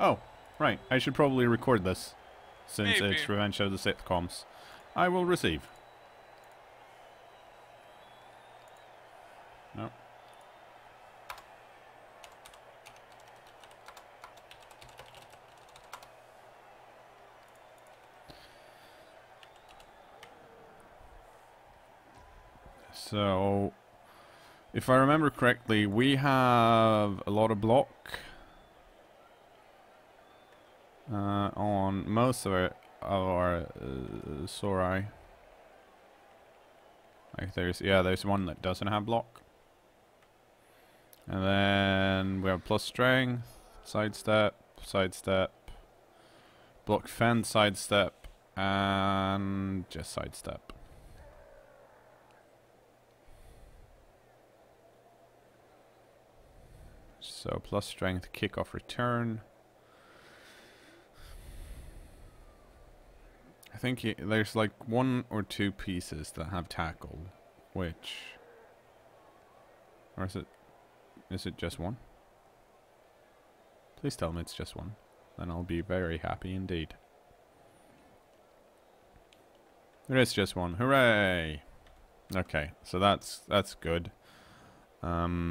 Oh, right. I should probably record this, since Maybe. it's Revenge of the Sithcoms. I will receive. No. So, if I remember correctly, we have a lot of block on most of our Sorai. Like there's one that doesn't have block, and then we have plus strength, sidestep, block fend, sidestep, and just sidestep. So plus strength, kick off, return. I think there's like 1 or 2 pieces that have tackle, which, or is it just one? Please tell me it's just one. Then I'll be very happy indeed. It is just one. Hooray! Okay, so that's good. How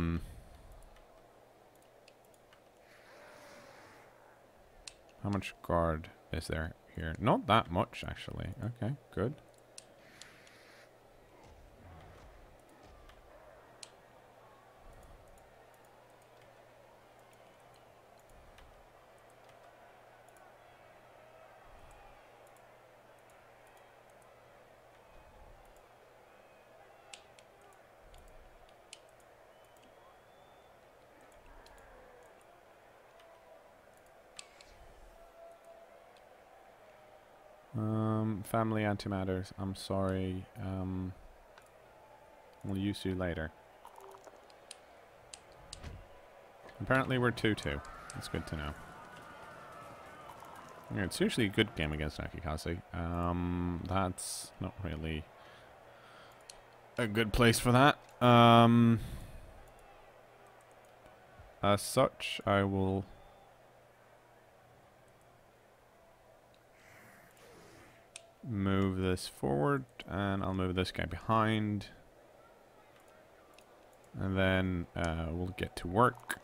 much guard is there here? Not that much, actually. Okay, good. Family antimatters. I'm sorry. We'll use you later. Apparently we're 2-2. That's good to know. Yeah, it's usually a good game against Nakikaze. That's not really a good place for that. As such, I will move this forward, and I'll move this guy behind, and then we'll get to work.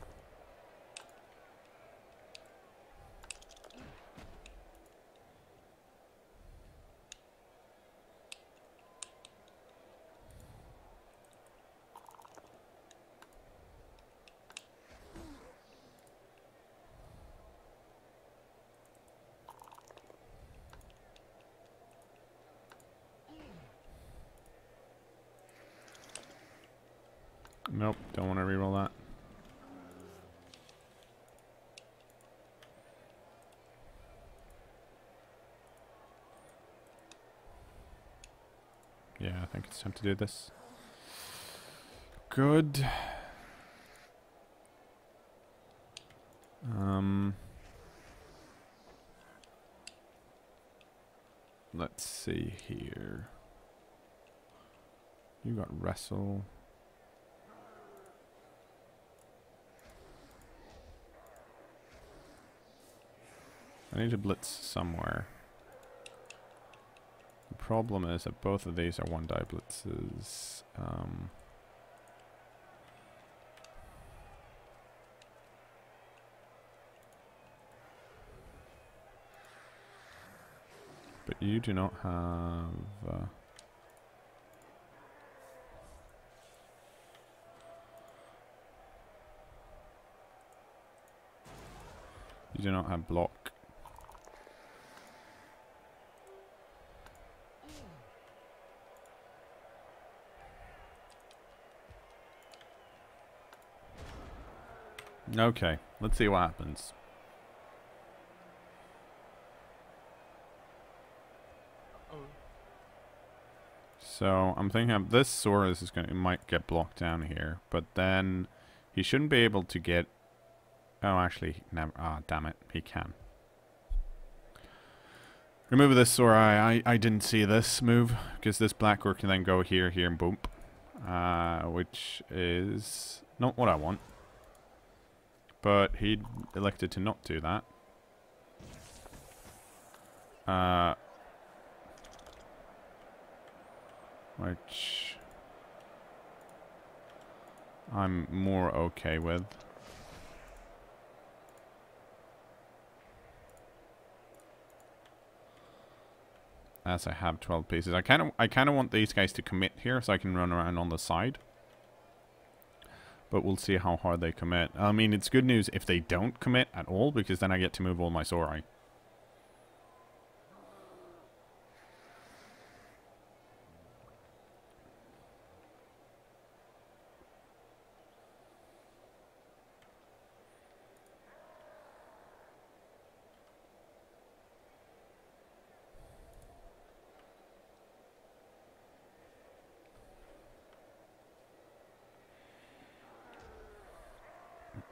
Nope, don't want to reroll that. Yeah, I think it's time to do this. Good. Let's see here. You got wrestle. I need to blitz somewhere. The problem is that both of these are 1-die blitzes. But you do not have... you do not have block. Okay, let's see what happens. So I'm thinking this Saurus is going to might get blocked down here, but then he shouldn't be able to get. Oh, actually, never. Ah, damn it, he can. Remove this Saurai. I didn't see this move because this black orc can then go here, and boom, which is not what I want. But he elected to not do that. Which I'm more okay with. As I have 12 pieces. I kind of want these guys to commit here so I can run around on the side. But we'll see how hard they commit. I mean, it's good news if they don't commit at all, because then I get to move all my Sauri.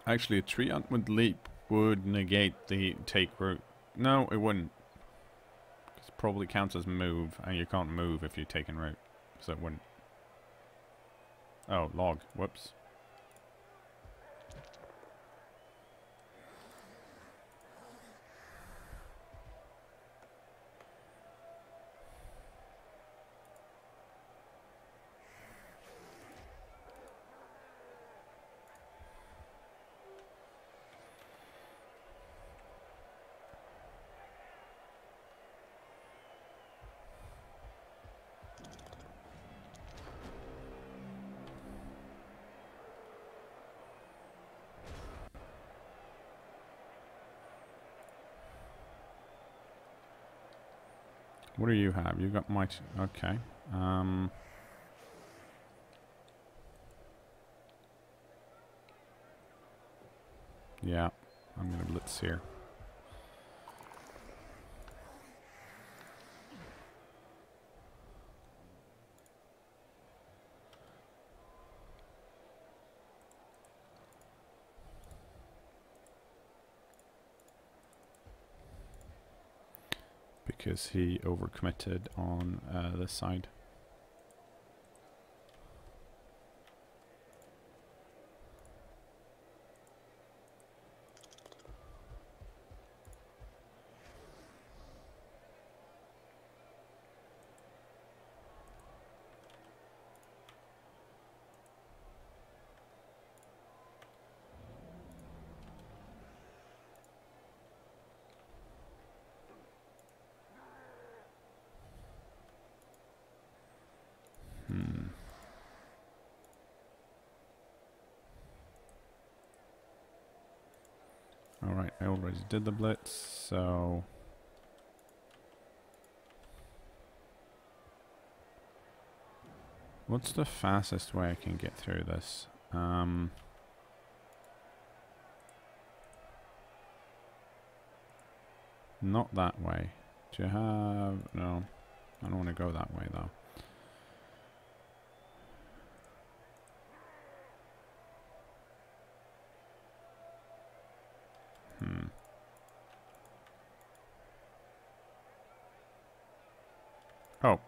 Actually, a tree hunt with leap would negate the take route. No, it wouldn't. It probably counts as move, and you can't move if you're taking route. So it wouldn't. Oh, log. Whoops. What do you have? You got my... Okay. Yeah. I'm going to blitz here. Because he overcommitted on this side. Alright, I already did the blitz, so... What's the fastest way I can get through this? Not that way. Do you have... No. I don't want to go that way, though. Oh.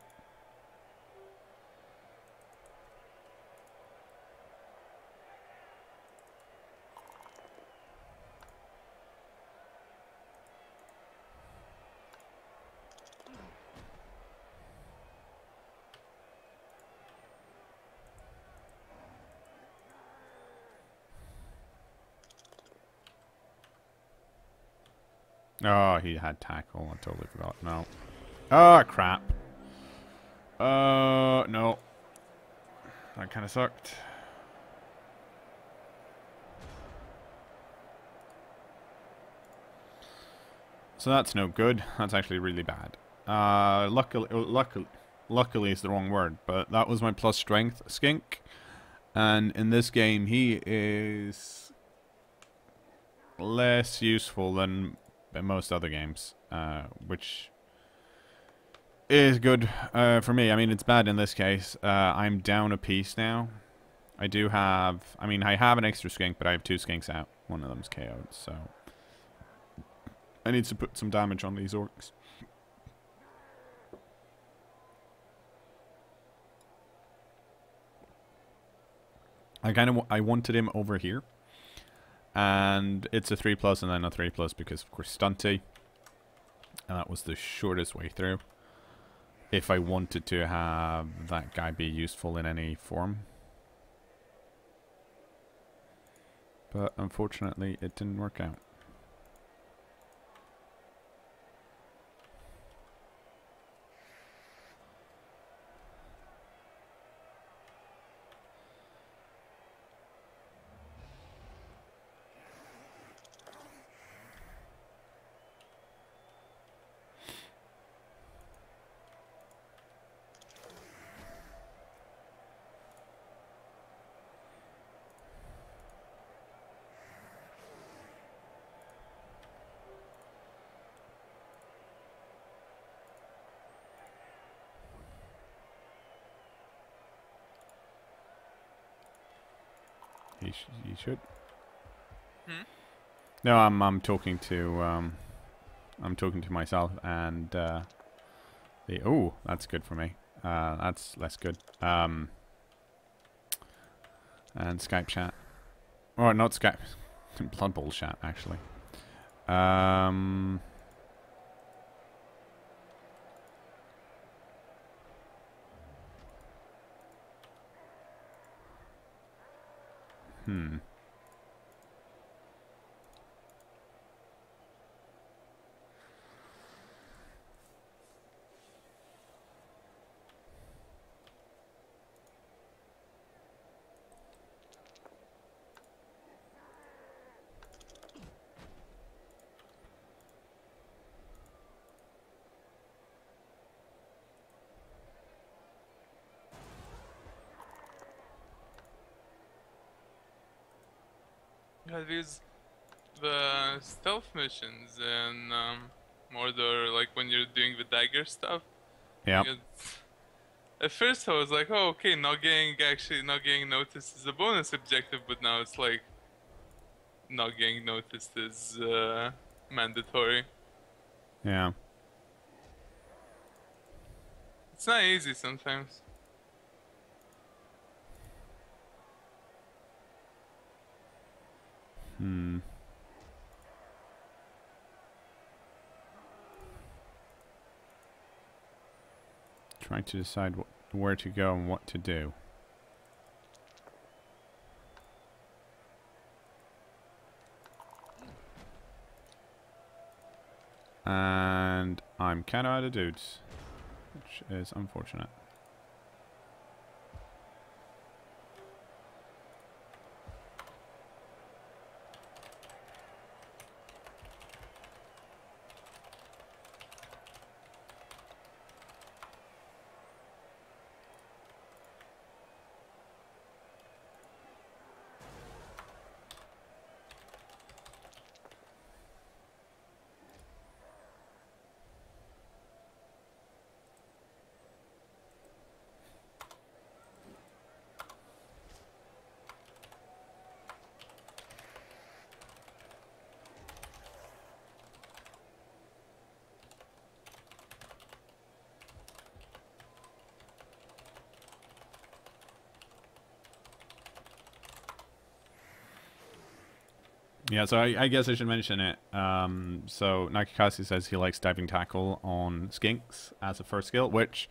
Oh, he had tackle. I totally forgot. No. Oh, crap. No. That kind of sucked. So that's no good. That's actually really bad. Luckily is the wrong word, but that was my plus strength skink. And in this game, he is less useful than in most other games, which is good for me. I mean, it's bad in this case. I'm down a piece now. I do have... I mean, I have an extra skink, but I have 2 skinks out. One of them's KO'd, so... I need to put some damage on these orcs. I wanted him over here. And it's a 3+ and then a 3+ because, of course, stunty. And that was the shortest way through. If I wanted to have that guy be useful in any form. But unfortunately, it didn't work out. You should. Hmm? No, I'm talking to myself and oh, that's good for me. That's less good. And Skype chat, or not Skype, Blood Bowl chat actually. Hmm. Yeah, these the stealth missions and Mordor, like when you're doing the dagger stuff. Yep. At first I was like, oh, okay, not getting noticed is a bonus objective, but now it's like not getting noticed is mandatory. Yeah. It's not easy sometimes. Hmm. Trying to decide where to go and what to do. And I'm kind of out of dudes, which is unfortunate. Yeah, so I guess I should mention it. So Nakakashi says he likes diving tackle on skinks as a first skill, which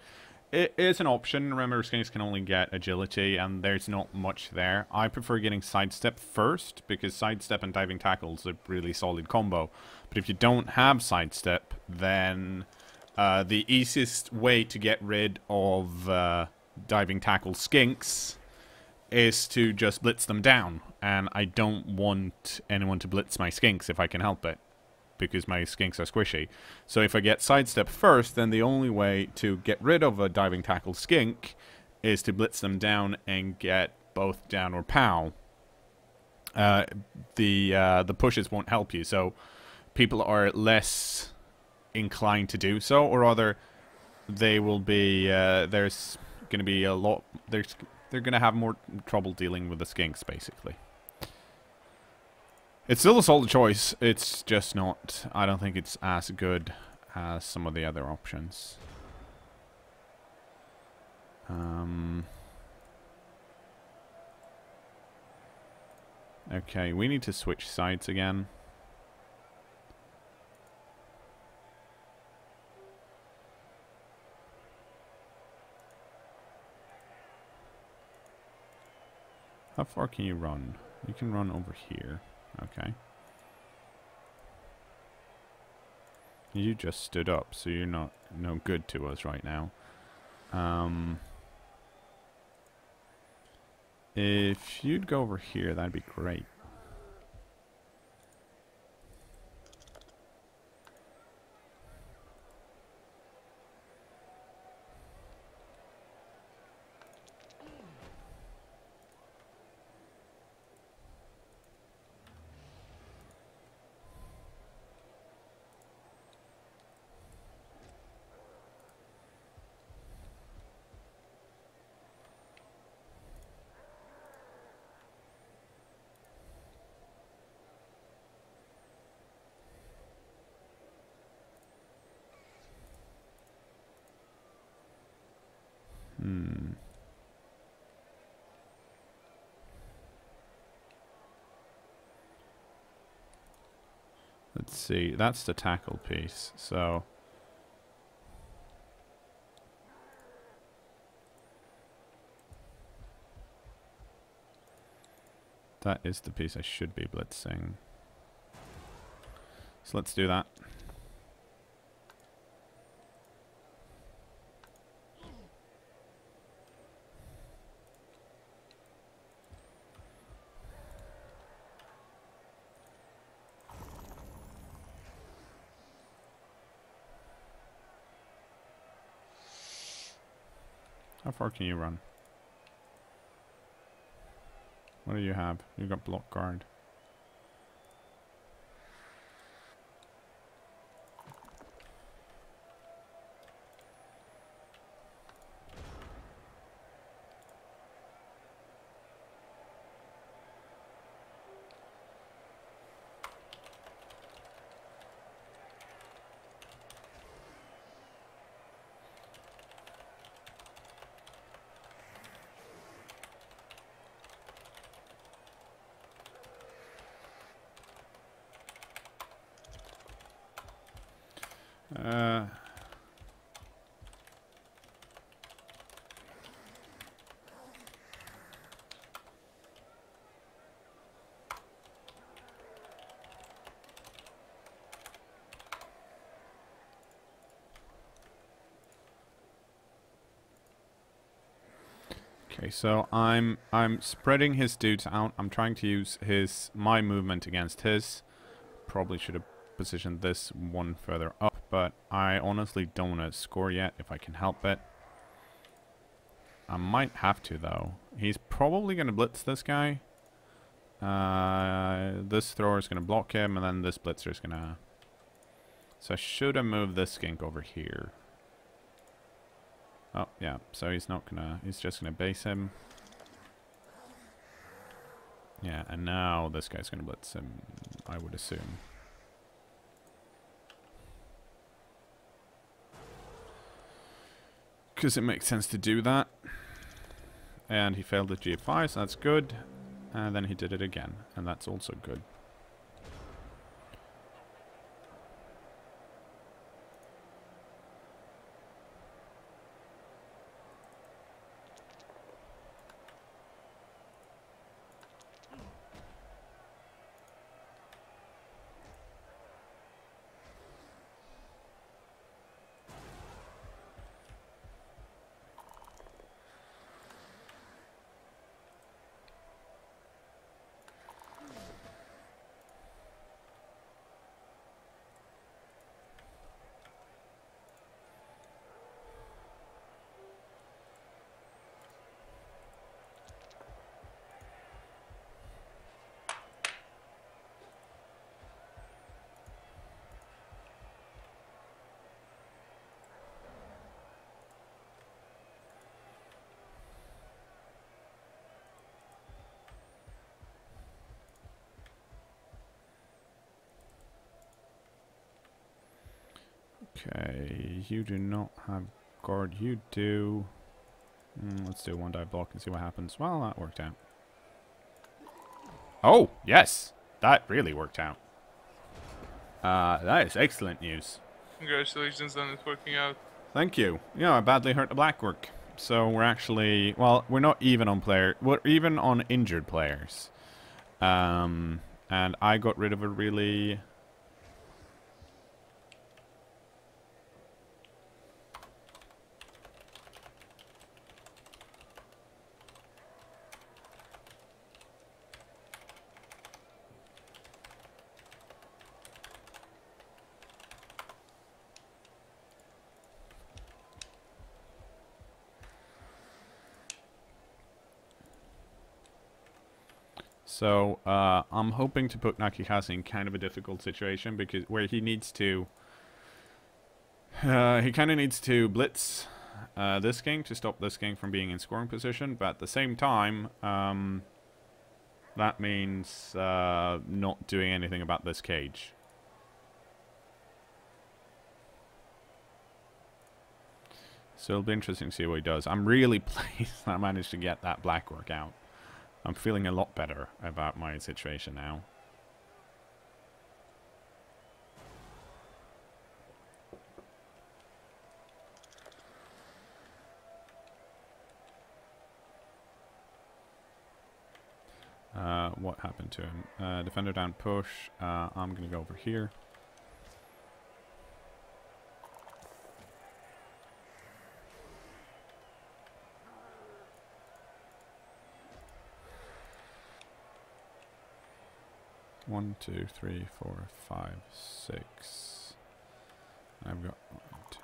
it is an option. Remember, skinks can only get agility, and there's not much there. I prefer getting sidestep first, because sidestep and diving tackle is a really solid combo. But if you don't have sidestep, then the easiest way to get rid of diving tackle skinks is to just blitz them down, and I don't want anyone to blitz my skinks if I can help it, because my skinks are squishy. So if I get sidestep first, then the only way to get rid of a diving tackle skink is to blitz them down and get both down or pow. The pushes won't help you, so people are less inclined to do so, or rather, they will be. There's going to be a lot. They're going to have more trouble dealing with the skinks, basically. It's still a solid choice. It's just not... I don't think it's as good as some of the other options. Okay, we need to switch sides again. How far can you run? You can run over here. Okay. You just stood up, so you're not no good to us right now. If you'd go over here, that'd be great. Let's see. That's the tackle piece. So that is the piece I should be blitzing. So let's do that. How far can you run? What do you have? You got block guard. Okay, so I'm spreading his dudes out. I'm trying to use my movement against his. Probably should have positioned this one further up, but I honestly don't want to score yet if I can help it. I might have to though. He's probably going to blitz this guy. This thrower is going to block him, and then this blitzer is going to... So I should have moved this skink over here. Oh, yeah, so he's not gonna... He's just gonna base him. Yeah, and now this guy's gonna blitz him, I would assume. Because it makes sense to do that. And he failed the G5, so that's good. And then he did it again, and that's also good. Okay, you do not have guard. You do. Let's do a one die block and see what happens. Well, that worked out. Oh, yes! That really worked out. That is excellent news. Congratulations on it working out. Thank you. Yeah, I badly hurt the black work. So we're actually, well, we're not even on player. We're even on injured players. And I got rid of a really... So, I'm hoping to put Nakikaze in kind of a difficult situation because where he needs to, he kind of needs to blitz this king to stop this king from being in scoring position, but at the same time, that means not doing anything about this cage. So it'll be interesting to see what he does. I'm really pleased that I managed to get that black work out. I'm feeling a lot better about my situation now. What happened to him? Defender down push. I'm going to go over here. One, two, three, four, five, six. I've got one, two.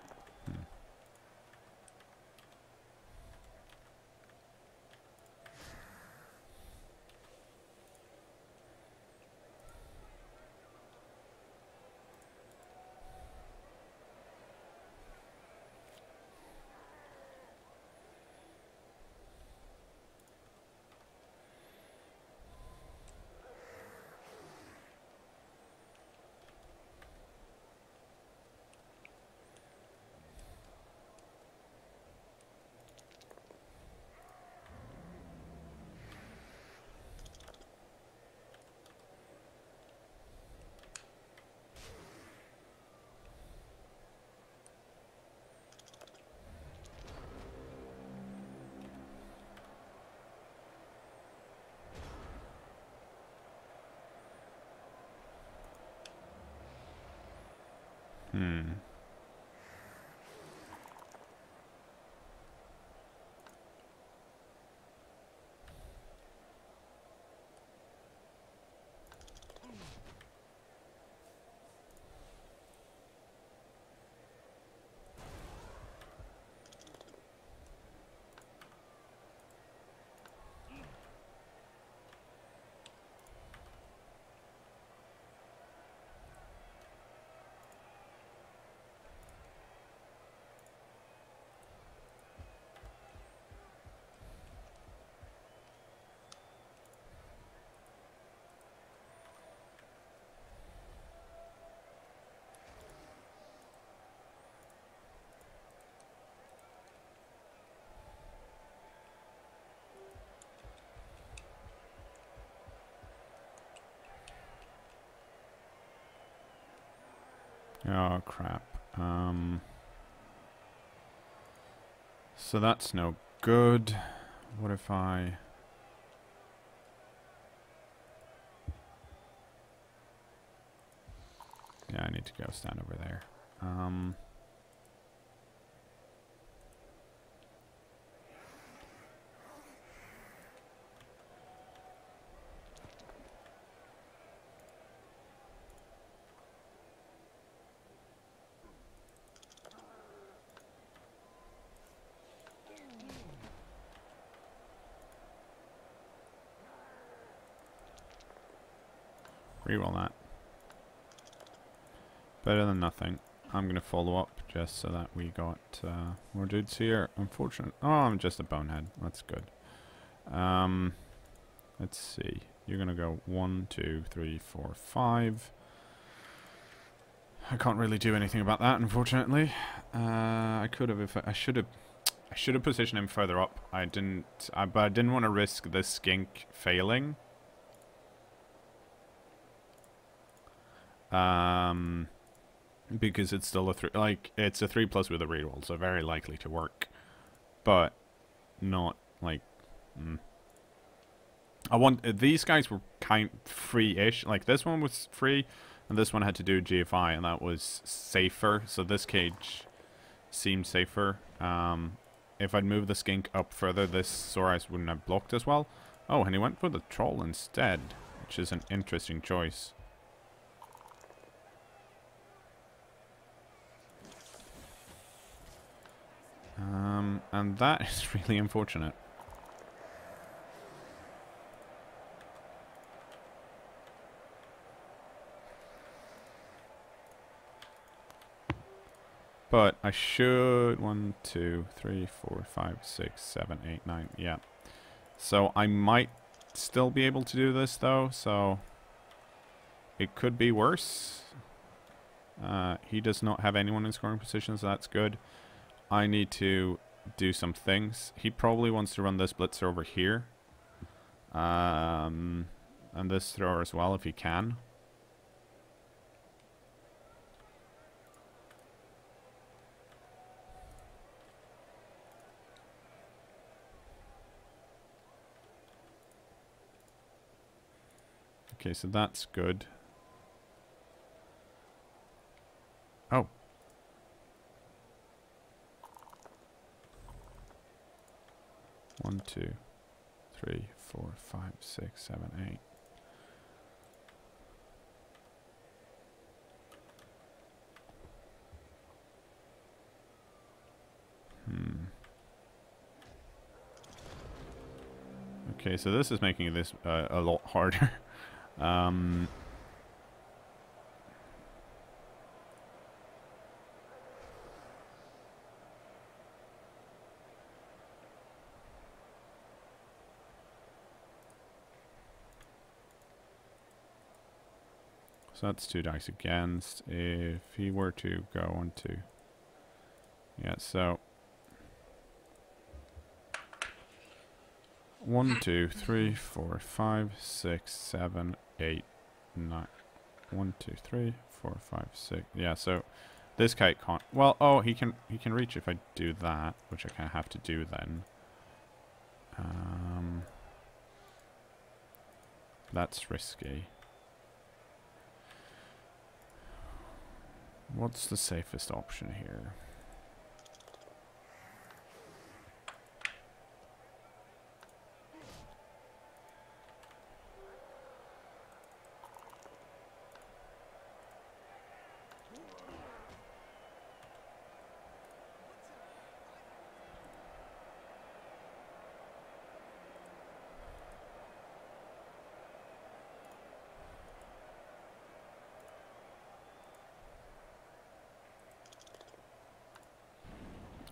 Oh, crap. So that's no good. What if I... Yeah, I need to go stand over there. Reroll that. Better than nothing. I'm going to follow up just so that we got more dudes here. Unfortunately. Oh, I'm just a bonehead. That's good. Let's see. You're going to go 1, 2, 3, 4, 5. I can't really do anything about that, unfortunately. I could have if I should have positioned him further up. I didn't, but I didn't want to risk this skink failing. Because it's still a 3, like, it's a 3+ with a reroll, so very likely to work. But not like. I want these guys were kind free-ish. Like this one was free, and this one had to do GFI, and that was safer. So this cage seemed safer. If I'd moved the skink up further, this sore eyes wouldn't have blocked as well. Oh, and he went for the troll instead, which is an interesting choice. And that is really unfortunate. But I should 1, 2, 3, 4, 5, 6, 7, 8, 9. Yeah. So I might still be able to do this though. So it could be worse. He does not have anyone in scoring position, so that's good. I need to do some things. He probably wants to run this blitzer over here. And this thrower as well if he can. Okay, so that's good. Oh. One, 2, 3, 4, 5, 6, 7, 8. Okay, so this is making this a lot harder. So that's 2 dice against. If he were to go on to... Yeah, so... 1, 2, 3, 4, 5, 6, 7, 8, 9. 1, 2, 3, 4, 5, 6. Yeah, so this kite can't. Well, oh, he can reach if I do that, which I kind of have to do then. That's risky. What's the safest option here?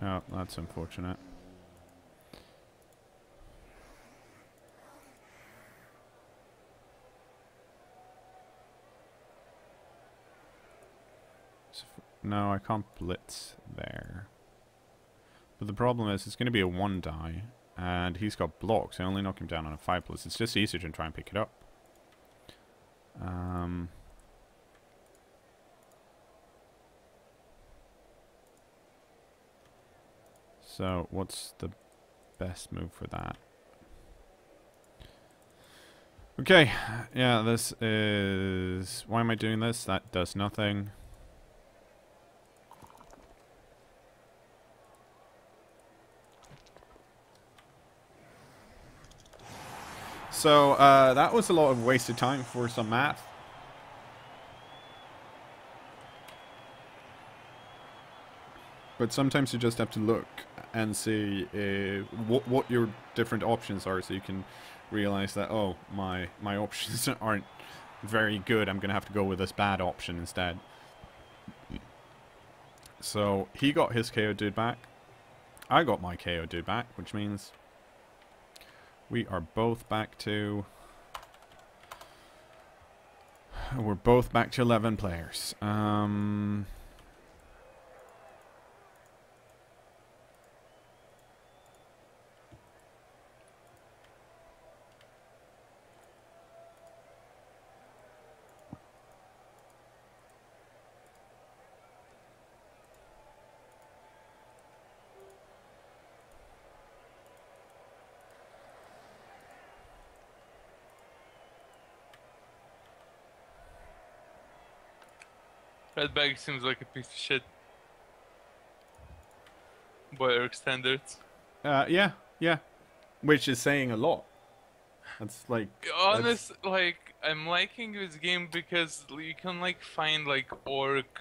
Oh, that's unfortunate. So no, I can't blitz there. But the problem is, it's going to be a 1 die, and he's got blocks. I only knock him down on a 5+. It's just easier to try and pick it up. So, what's the best move for that? Okay, yeah, this is... Why am I doing this? That does nothing. So, that was a lot of wasted time for some math. But sometimes you just have to look and see what your different options are, so you can realize that, oh, my options aren't very good. I'm going to have to go with this bad option instead. So, he got his KO dude back. I got my KO dude back, which means we are both back to... We're both back to 11 players. Redbag seems like a piece of shit by Orc standards. Yeah, yeah. Which is saying a lot. That's like that's Honest, like I'm liking this game because you can like find like orc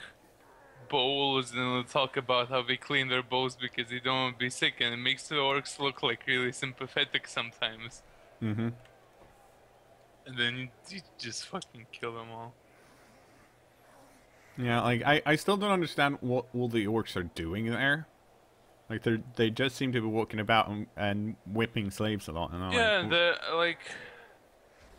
bowls and they'll talk about how they clean their bowls because they don't want to be sick, and it makes the orcs look like really sympathetic sometimes. mm-hmm. And then you just fucking kill them all. Yeah, like I still don't understand what all the orcs are doing there. Like they just seem to be walking about and whipping slaves a lot, and I'm like, Yeah,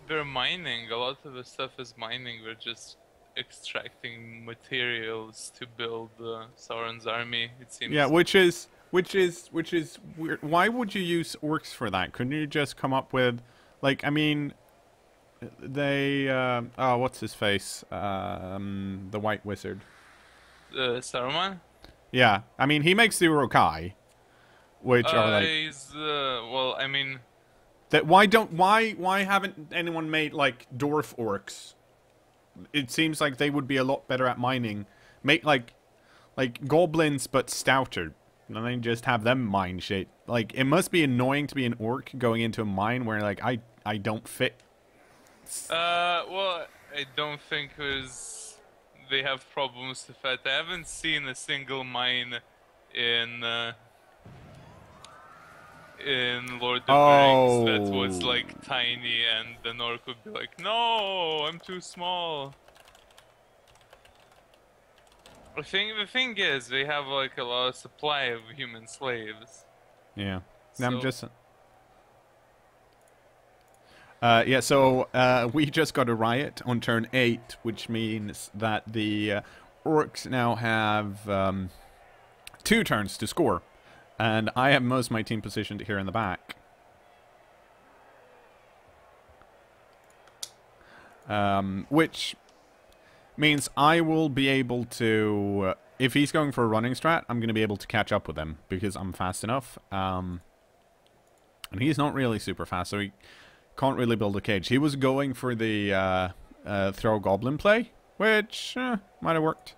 they're mining. A lot of the stuff is mining. We're just extracting materials to build Sauron's army. It yeah, seems. which is weird. Why would you use orcs for that? Couldn't you just come up with, like, I mean, they oh, what's his face? The White Wizard. Saruman? Yeah, I mean, he makes the Urukai, which are like He's well, I mean, that. Why haven't anyone made like dwarf orcs? It seems like they would be a lot better at mining. Make like goblins but stouter. And then just have them mine shit. Like, it must be annoying to be an orc going into a mine where like I don't fit. well, I don't think they have problems with that. I haven't seen a single mine in uh, in Lord of the Rings that was Oh. like tiny, and the orc would be like, "No, I'm too small." I think the thing is, they have like a lot of supply of human slaves. Yeah. So, I'm just yeah, so we just got a riot on turn 8, which means that the orcs now have 2 turns to score. And I have most of my team positioned here in the back. Which means I will be able to... if he's going for a running strat, I'm going to be able to catch up with him because I'm fast enough. And he's not really super fast, so he can't really build a cage. He was going for the throw goblin play, which might have worked.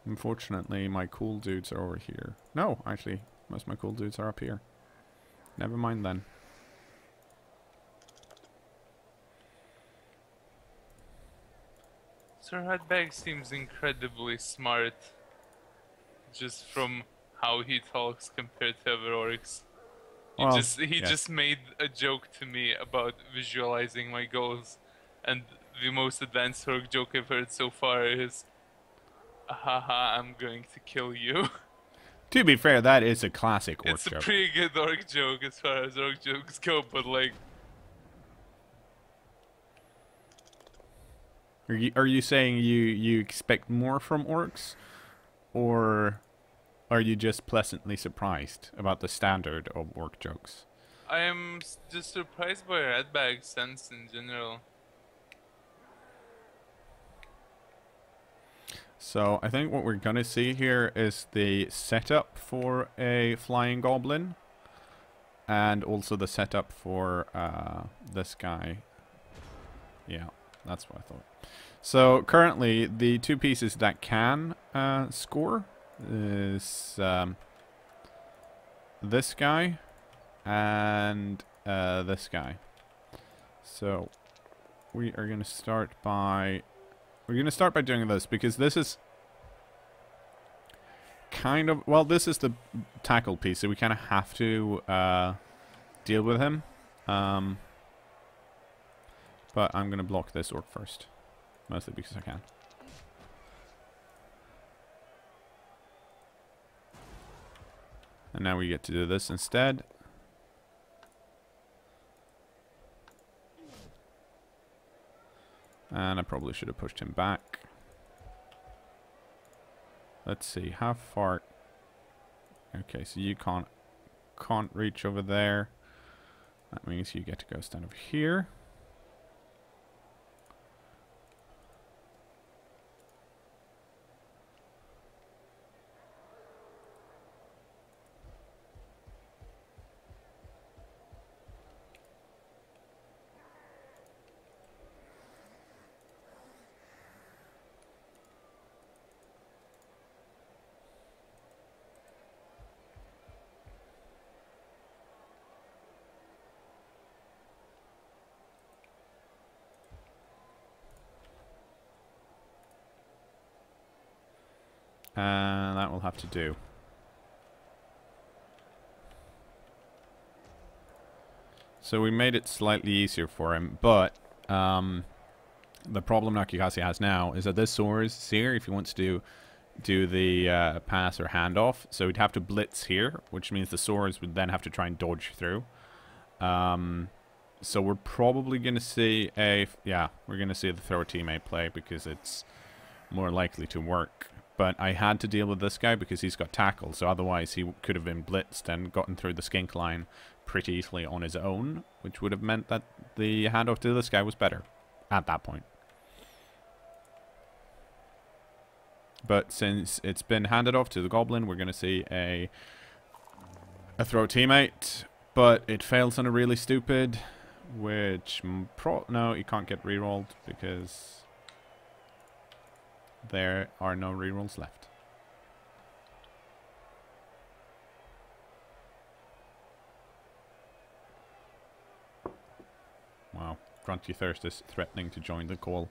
Unfortunately, my cool dudes are over here. No, actually, most of my cool dudes are up here. Never mind then. Sir Hatbag seems incredibly smart, just from how he talks compared to other orcs. Well, He yes. just made a joke to me about visualizing my goals, and the most advanced orc joke I've heard so far is, "Haha, I'm going to kill you." To be fair, that is a classic orc It's a joke. pretty good orc joke as far as orc jokes go, but like, Are you saying you expect more from orcs, or are you just pleasantly surprised about the standard of orc jokes? I am just surprised by Ratbag's sense in general. So I think what we're gonna see here is the setup for a flying goblin, and also the setup for this guy. Yeah, that's what I thought. So currently, the 2 pieces that can score is this guy and this guy. So we are going to start by doing this because this is kind of, well, this is the tackle piece, so we kind of have to deal with him. But I'm going to block this orc first. Mostly because I can. And now we get to do this instead. And I probably should have pushed him back. Let's see, how far... Okay, so you can't reach over there. That means you get to go stand over here. That will have to do. So we made it slightly easier for him, but the problem Nakikasi has now is that this sword is here if he wants to do the pass or handoff. So he'd have to blitz here, which means the swords would then have to try and dodge through. So we're probably going to see we're going to see the throw a teammate play because it's more likely to work. But I had to deal with this guy because he's got tackle, so otherwise he could have been blitzed and gotten through the skink line pretty easily on his own, which would have meant that the handoff to this guy was better at that point. But since it's been handed off to the goblin, we're going to see a throw teammate, but it fails on a really stupid, which no, you can't get rerolled because there are no rerolls left. Wow, Grunty Thirst is threatening to join the call.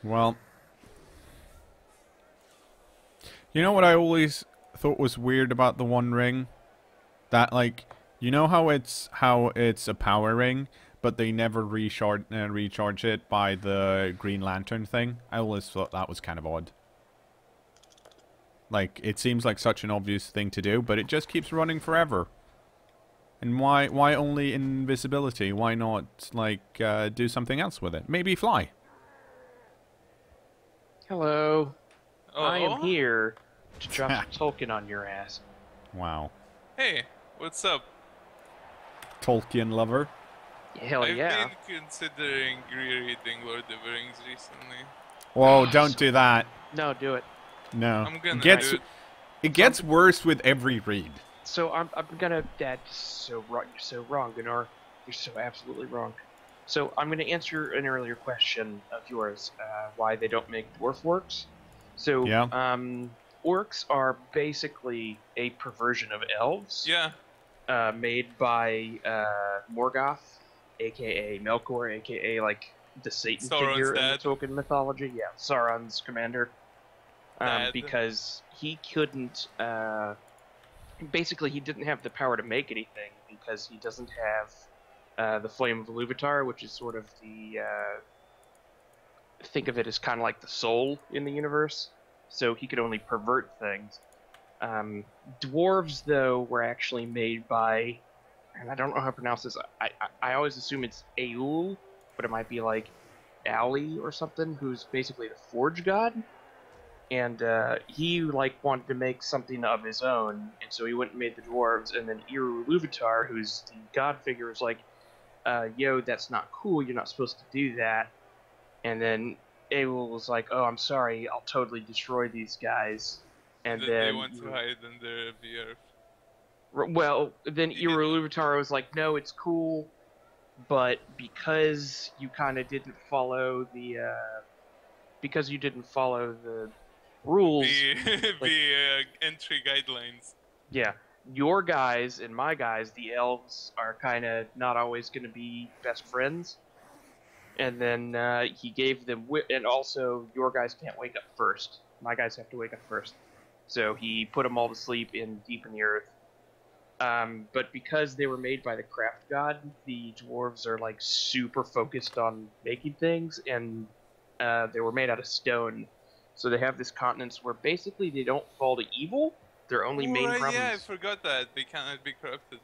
Well, you know what I always thought was weird about the One Ring? That, like, you know how it's a power ring, but they never recharge it by the Green Lantern thing? I always thought that was kind of odd. Like, it seems like such an obvious thing to do, but it just keeps running forever. And why only invisibility? Why not, like, do something else with it? Maybe fly. Hello. Oh, I am here to drop some Tolkien on your ass. Wow. Hey, what's up? Tolkien lover. Hell yeah. I've been considering rereading Lord of the Rings recently. Whoa, don't do that. No, do it. No. I'm gonna do it. It gets worse with every read. So I'm gonna. That's so wrong. You're so wrong, cKnoor. You're so absolutely wrong. So I'm gonna answer an earlier question of yours. Why they don't make dwarf orcs? So yeah. Orcs are basically a perversion of elves. Yeah. Made by Morgoth, aka Melkor, aka like the Satan Sauron's figure dad. in the Tolkien mythology. Yeah, Sauron's commander. Because he couldn't. Basically, he didn't have the power to make anything because he doesn't have the Flame of Iluvatar, which is sort of the. Think of it as kind of like the soul in the universe. So he could only pervert things. Dwarves, though, were actually made by, and I don't know how to pronounce this. I always assume it's Aul, but it might be like Ali or something, who's basically the Forge God. And he like wanted to make something of his own, and so he went and made the dwarves. And then Eru Iluvatar, who's the god figure, was like, "Yo, that's not cool. You're not supposed to do that." And then Aul was like, "Oh, I'm sorry. I'll totally destroy these guys." And then they want to hide under the earth. Well, then Eru Iluvatar was like, "No, it's cool, but because you kind of didn't follow the rules, the entry guidelines. Yeah, your guys and my guys, the elves, are kind of not always going to be best friends." And then he gave them, and also your guys can't wake up first. My guys have to wake up first. So he put them all to sleep deep in the earth. But because they were made by the craft god, the dwarves are like super focused on making things, and they were made out of stone. So they have this continence where basically they don't fall to evil. Their only main problem. Yeah, I forgot that they cannot be corrupted.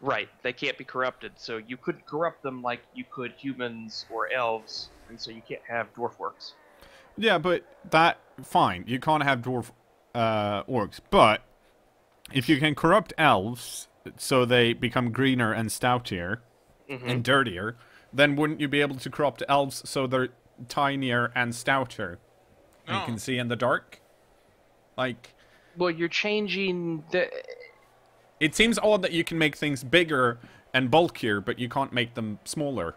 Right, they can't be corrupted. So you couldn't corrupt them like you could humans or elves, and so you can't have dwarf orcs. Yeah, but fine. You can't have dwarf orcs, but if you can corrupt elves so they become greener and stoutier and dirtier, then wouldn't you be able to corrupt elves so they're tinier and stouter and can see in the dark? Like, well, you're changing the. It seems odd that you can make things bigger and bulkier, but you can't make them smaller.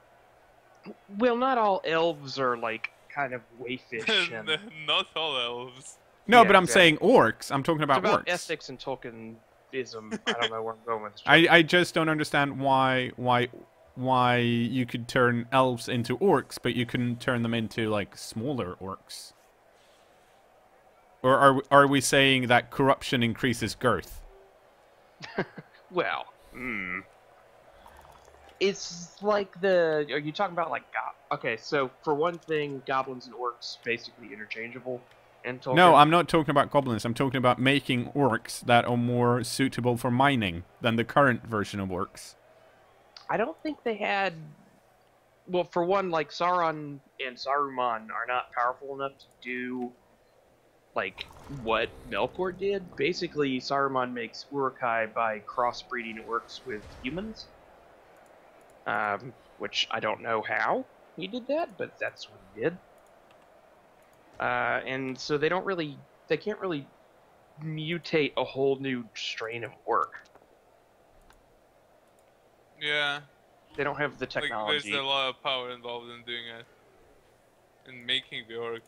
Well, not all elves are like kind of wayfish. And... Not all elves. No, yeah, but I'm saying orcs. I'm talking about, it's about orcs. Ethics and Tolkienism. I don't know where I'm going with this. I just don't understand why why you could turn elves into orcs, but you couldn't turn them into, like, smaller orcs. Or are we saying that corruption increases girth? Well, it's like the. Are you talking about like? Okay, so for one thing, goblins and orcs basically interchangeable in Tolkien. No, I'm not talking about goblins. I'm talking about making orcs that are more suitable for mining than the current version of orcs. I don't think they had. Well, for one, like Sauron and Saruman are not powerful enough to do like what Melkor did. Basically, Saruman makes Uruk-hai by crossbreeding orcs with humans. Which I don't know how he did that, but that's what he did. And so they can't really mutate a whole new strain of orc. Yeah. They don't have the Like, technology. there's a lot of power involved in doing it. In making the orc.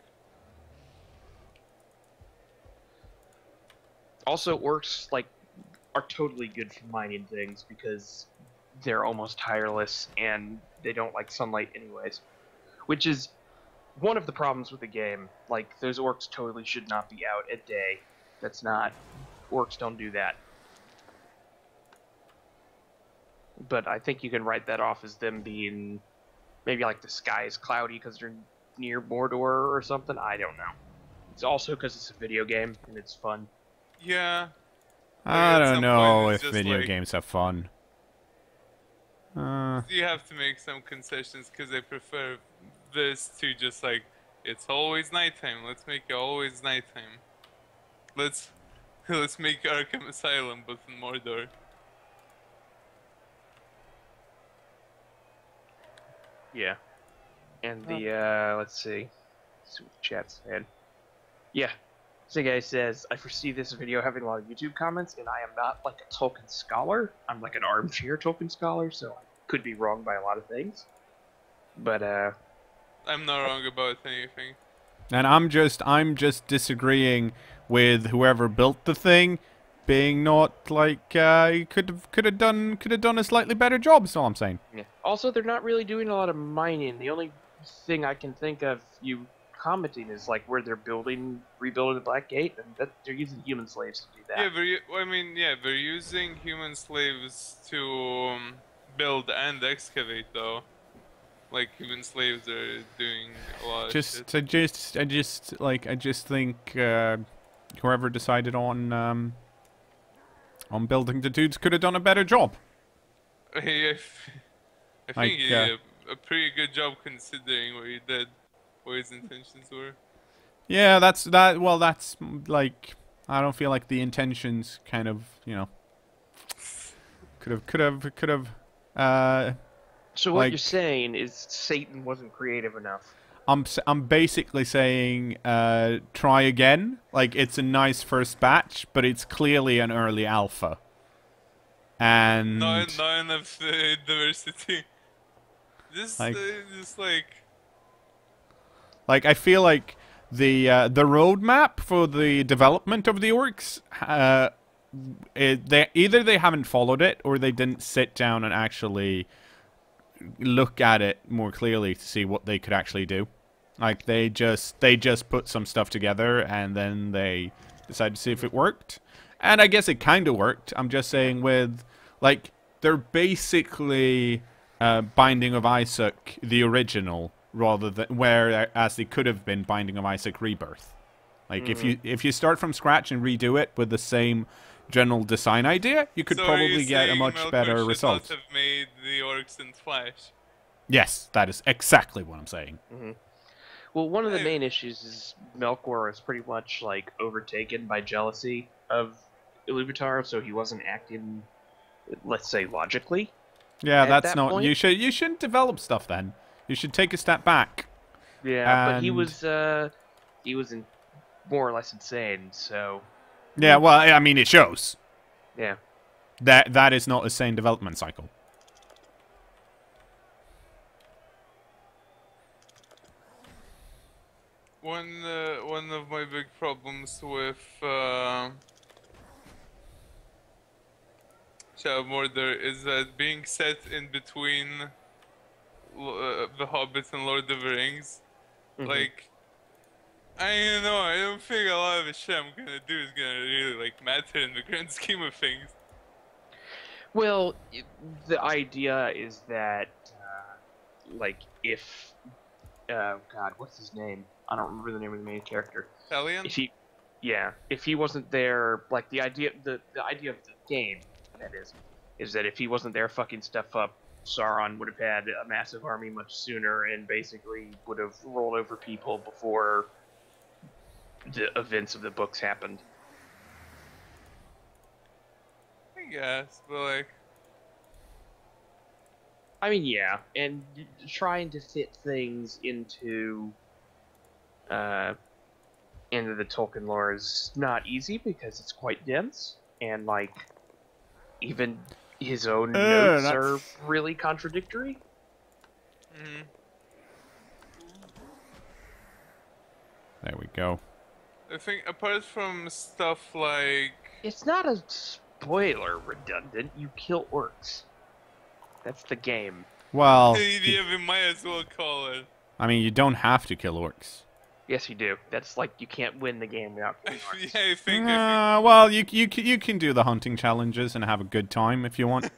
Also, orcs like are totally good for mining things because they're almost tireless and they don't like sunlight anyways. Which is one of the problems with the game. Like, those orcs totally should not be out at day. That's not... Orcs don't do that. But I think you can write that off as them being... Maybe like the sky is cloudy because they're near Mordor or something. I don't know. It's also because it's a video game and it's fun. Yeah. I at don't some know point if it's just video like- games have fun. You have to make some concessions because I prefer this to just like, it's always nighttime. Let's make it always nighttime. Let's make Arkham Asylum but in Mordor. Yeah. And the, let's see what the chat said. Yeah. So guy says, I foresee this video having a lot of YouTube comments, and I am not like a Tolkien scholar. I'm like an armchair Tolkien scholar, so I could be wrong by a lot of things. But, I'm not wrong about anything. And I'm just disagreeing with whoever built the thing, being not like he could have done a slightly better job. Is all I'm saying. yeah. Also, they're not really doing a lot of mining. The only thing I can think of you commenting is like where they're rebuilding the Black Gate, and that they're using human slaves to do that. Yeah, they're using human slaves to build and excavate though. Like human slaves are doing a lot of shit. I just think whoever decided on building the dudes could have done a better job. I think he did a pretty good job considering what he did, what his intentions were. Yeah, that's like, I don't feel like the intentions kind of, you know, could have. So what like, you're saying is Satan wasn't creative enough. I'm basically saying try again. Like, it's a nice first batch, but it's clearly an early alpha. And Not enough diversity. Just like I feel like the roadmap for the development of the orcs, they haven't followed it, or they didn't sit down and actually look at it more clearly to see what they could actually do. Like, they just put some stuff together and then they decided to see if it worked. And I guess it kind of worked. I'm just saying, with like, they're basically Binding of Isaac the original, rather than whereas they could have been Binding of Isaac Rebirth. Like, if you start from scratch and redo it with the same general design idea, you could probably get a much better result. Should not have made the orcs in Flash. Yes, that is exactly what I'm saying. Well, one of the main issues is Melkor is pretty much like overtaken by jealousy of Iluvatar, so he wasn't acting, let's say, logically. Yeah, that's that not. point. You shouldn't develop stuff then. You should take a step back. Yeah, but he was in more or less insane. So. Yeah, well, I mean, it shows. Yeah. That is not a sane development cycle. One of my big problems with Shadow of Mordor is that being set in between the Hobbits and Lord of the Rings. Mhm. Like, I don't know. I don't think a lot of the shit I'm gonna do is gonna really like matter in the grand scheme of things. Well, the idea is that, like, if, God, what's his name? I don't remember the name of the main character. Talion? If he, yeah, if he wasn't there, like the idea of the game, that is that if he wasn't there fucking stuff up, Sauron would have had a massive army much sooner and basically would have rolled over people before the events of the books happened. I guess, but like, I mean, yeah, and trying to fit things into the Tolkien lore is not easy because it's quite dense, and like even his own notes are That's... really contradictory. mhm. There we go. I think apart from stuff like, It's not a spoiler redundant. You kill orcs. That's the game. Well, yeah, we might as well call it. I mean, you don't have to kill orcs. Yes, you do. That's like you can't win the game without killing orcs. Yeah, I think. Well, you can do the hunting challenges and have a good time if you want.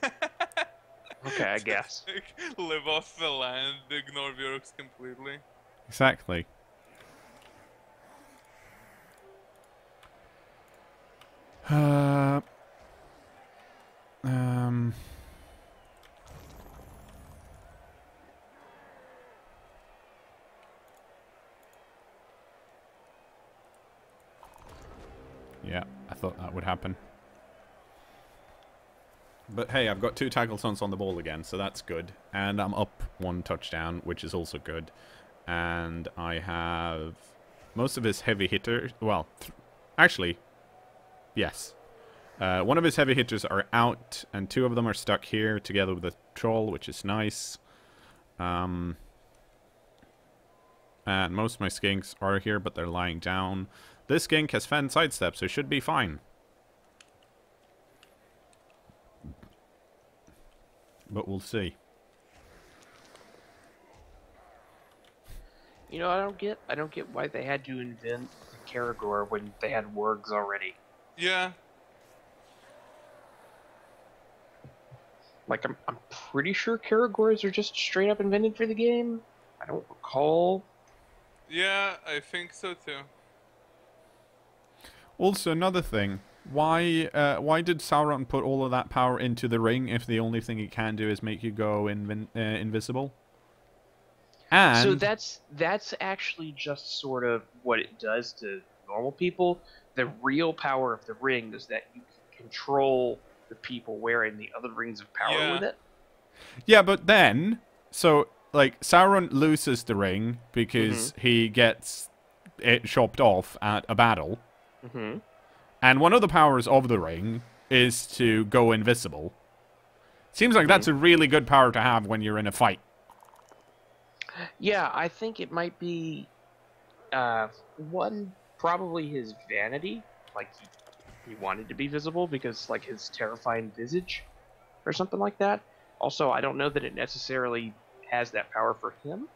Okay, I guess. Like, live off the land, ignore the orcs completely. Exactly. Um. Yeah, I thought that would happen. But hey, I've got 2 tackle sons on the ball again, so that's good. And I'm up 1 touchdown, which is also good. And I have most of his heavy hitters. Well, actually, yes. One of his heavy hitters are out, and 2 of them are stuck here together with a troll, which is nice. And most of my skinks are here, but they're lying down. This skink has Fen sidestep, so should be fine. But we'll see. You know, I don't get why they had to invent cKnoor when they had wargs already. Yeah. Like, I'm pretty sure cKnoors are just straight up invented for the game. I don't recall. Yeah, I think so too. Also, another thing. Why did Sauron put all of that power into the ring if the only thing it can do is make you go invisible? And So that's actually just sort of what it does to normal people. The real power of the ring is that you can control the people wearing the other rings of power Yeah. with it. yeah, but then so like Sauron loses the ring because he gets it chopped off at a battle. Mm-hmm. And one of the powers of the ring is to go invisible. Seems like that's a really good power to have when you're in a fight. Yeah, I think it might be one, probably his vanity. Like he wanted to be visible because like his terrifying visage or something like that. Also, I don't know that it necessarily has that power for him.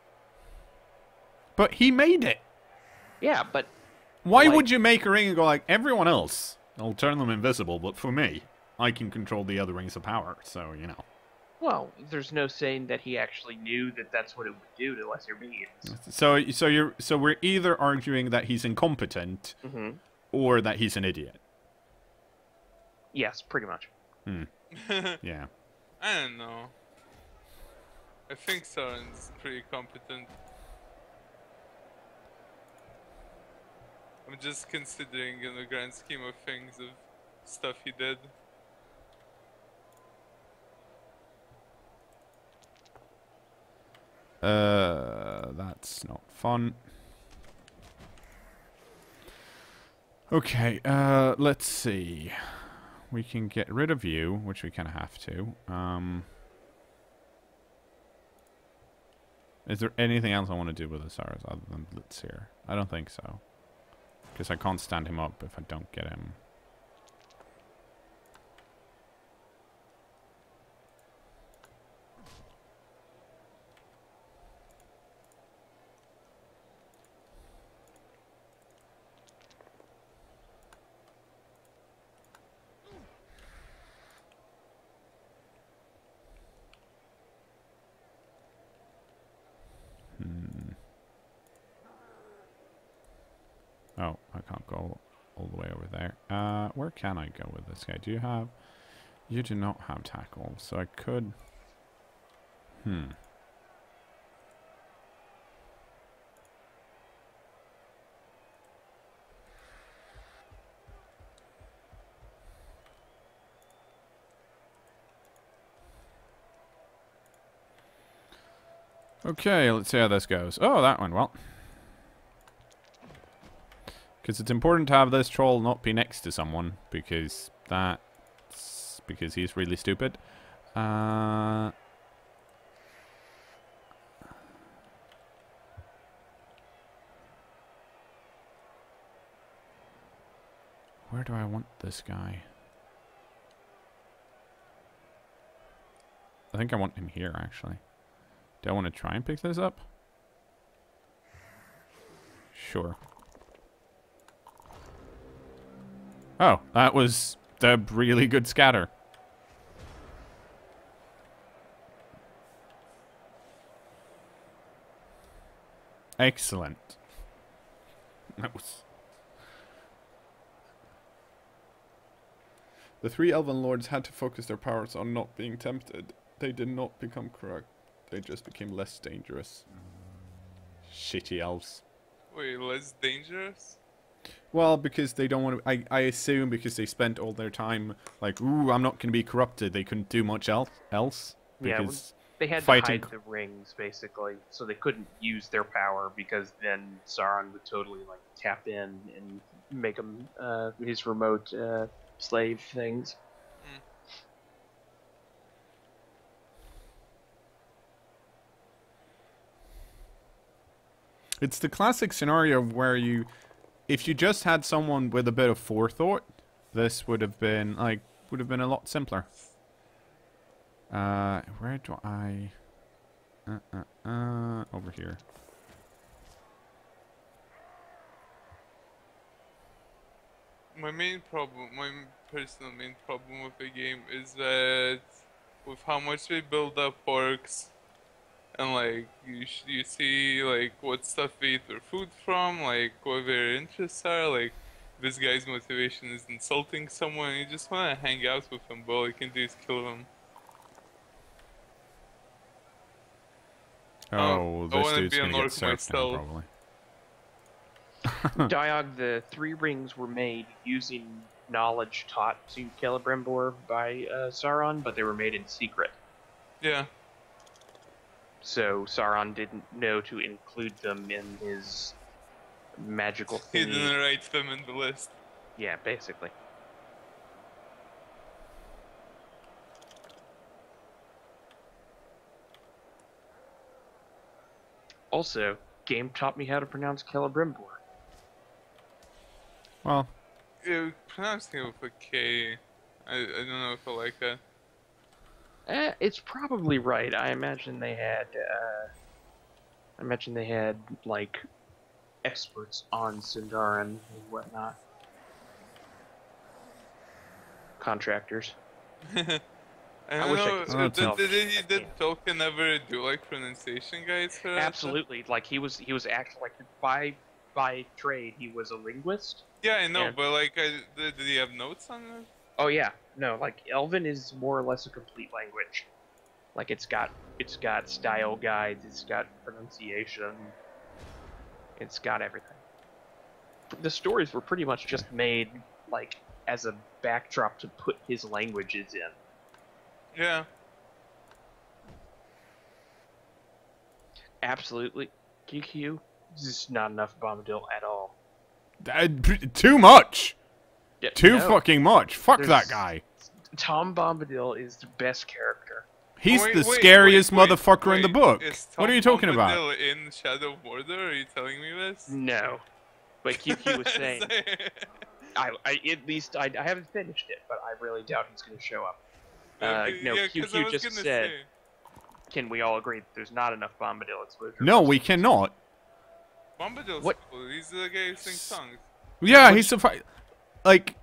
But he made it. Yeah, but Why like, would you make a ring and go like, everyone else, I'll turn them invisible, but for me, I can control the other rings of power, so, you know. well, there's no saying that he actually knew that that's what it would do to lesser beings. So we're either arguing that he's incompetent Mm-hmm. or that he's an idiot. Yes, pretty much. Yeah. I don't know. I think Sauron's pretty competent. I'm just considering in the grand scheme of things of stuff he did. That's not fun. Okay, let's see. We can get rid of you, which we kind of have to. Is there anything else I want to do with Osiris other than Blitz here? I don't think so. Because I can't stand him up if I don't get him. Oh, I can't go all the way over there. Where can I go with this guy? Do you have... You do not have tackle, so I could... Okay, let's see how this goes. Oh, that went well. Because it's important to have this troll not be next to someone, because that's... because he's really stupid. Where do I want this guy? I think I want him here, actually. Do I want to try and pick this up? Sure. Oh, that was a really good scatter. Excellent. That was... The 3 Elven Lords had to focus their powers on not being tempted. They did not become corrupt. They just became less dangerous. Shitty elves. Wait, less dangerous? Well, because they don't want to... I assume because they spent all their time like, ooh, I'm not going to be corrupted. They couldn't do much else. Yeah, Because they had to hide the rings, basically, so they couldn't use their power, because then Sauron would totally, like, tap in and make him his remote slave things. It's the classic scenario where you... If you just had someone with a bit of forethought, this would have been, like, would have been a lot simpler. Where do I... over here. My personal main problem with the game is that with how much they build up orcs, and like you see like what stuff they eat their food from, like what their interests are, like this guy's motivation is insulting someone, and you just want to hang out with him, but all you can do is kill him. Oh, this dude's be gonna an get orc surfed now, myself. probably. Diog, the 3 rings were made using knowledge taught to Celebrimbor by Sauron, but they were made in secret. Yeah. So Sauron didn't know to include them in his magical He thingy. didn't write them in the list. Yeah, basically. Also, game taught me how to pronounce Celebrimbor. Well, Pronouncing it with a K, I don't know if I like that. It's probably right. I imagine they had, like, experts on Sindarin and whatnot. Contractors. I wish I don't could know. spell Did Tolkien ever do like pronunciation guides for that? Absolutely. Like he was actually like by trade he was a linguist. Yeah, I know, And- but like, did he have notes on it? Oh yeah, no, like Elven is more or less a complete language. Like it's got style guides, it's got pronunciation, it's got everything. The stories were pretty much just made like as a backdrop to put his languages in. Yeah. Absolutely, QQ. This is not enough Bombadil at all. too much! Yeah, Too no, fucking much! Fuck there's- that guy! Tom Bombadil is the best character. He's Wait, the wait, scariest wait, motherfucker in the wait, book! is What are Tom you talking about? Bombadil in Shadow of Mordor? Are you telling me this? No, but QQ was saying. I haven't finished it, but I really doubt he's going to show up. No, yeah, 'cause I QQ was just gonna said, say. can we all agree that there's not enough Bombadil exposure? No, we cannot. Bombadil's What? cool. He's the guy who sings songs. Yeah, he's a like...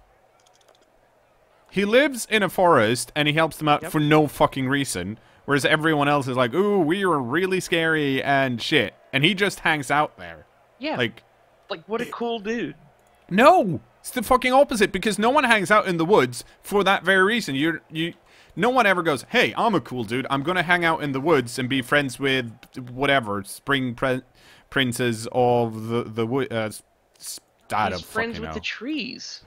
He lives in a forest, and he helps them out Yep. for no fucking reason. Whereas everyone else is like, ooh, we are really scary and shit. And he just hangs out there. Yeah, Like, what a cool dude. No! It's the fucking opposite, because no one hangs out in the woods for that very reason. No one ever goes, hey, I'm a cool dude, I'm gonna hang out in the woods and be friends with whatever, princes of the wood, I He's don't friends fucking with know. the trees.